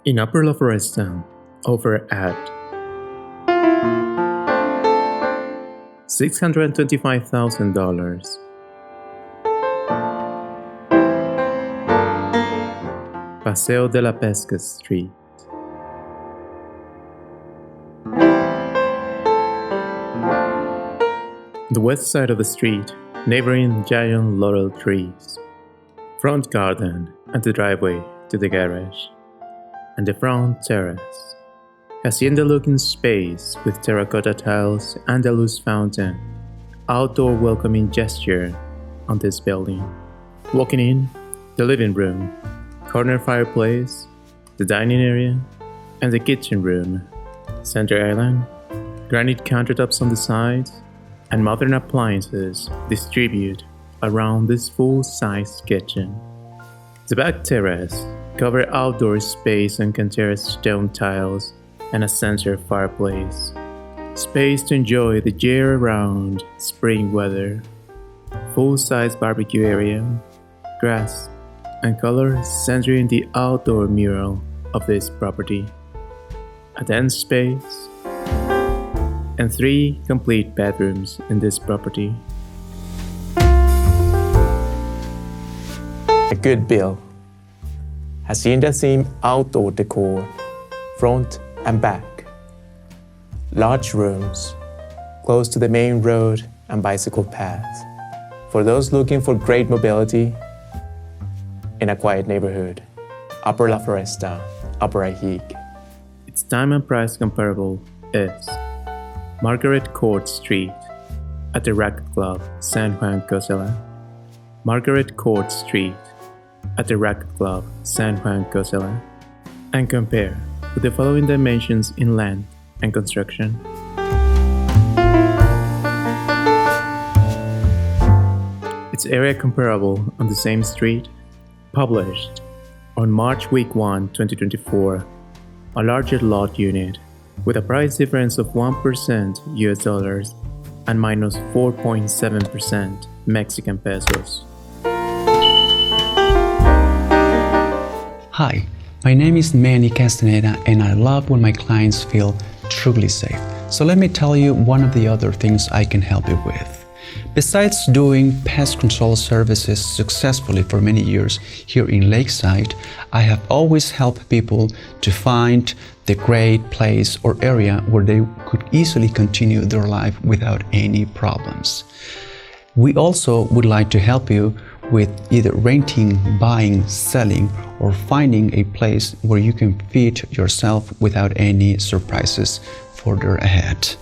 In Upper La Floresta, over at $625,000. Paseo de la Pesca Street. The west side of the street, neighboring giant laurel trees. Front garden and the driveway to the garage. And the front terrace. Hacienda-looking space with terracotta tiles and a loose fountain. Outdoor welcoming gesture on this building. Walking in, the living room, corner fireplace, the dining area, and the kitchen room. Center island, granite countertops on the sides, and modern appliances distribute around this full-size kitchen. The back terrace covers outdoor space and contains stone tiles and a center fireplace. Space to enjoy the year-round spring weather. Full-size barbecue area, grass, and color centering the outdoor mural of this property. A dense space, and 3 complete bedrooms in this property. A good bill. Hacienda-themed outdoor decor, front and back. Large rooms, close to the main road and bicycle path. For those looking for great mobility in a quiet neighborhood, Upper La Floresta, Upper Ajijic. Its time and price comparable is Margaret Court Street at the Racket Club, San Juan, Cozela. Margaret Court Street at the Racket Club, San Juan, Cozela. And compare with the following dimensions in length and construction. Its area comparable on the same street, published on March week 1, 2024, a larger lot unit with a price difference of 1% US dollars and minus 4.7% Mexican pesos. Hi, my name is Manny Castañeda and I love when my clients feel truly safe. So let me tell you one of the other things I can help you with. Besides doing pest control services successfully for many years here in Lakeside, I have always helped people to find the great place or area where they could easily continue their life without any problems. We also would like to help you with either renting, buying, selling, or finding a place where you can feed yourself without any surprises further ahead.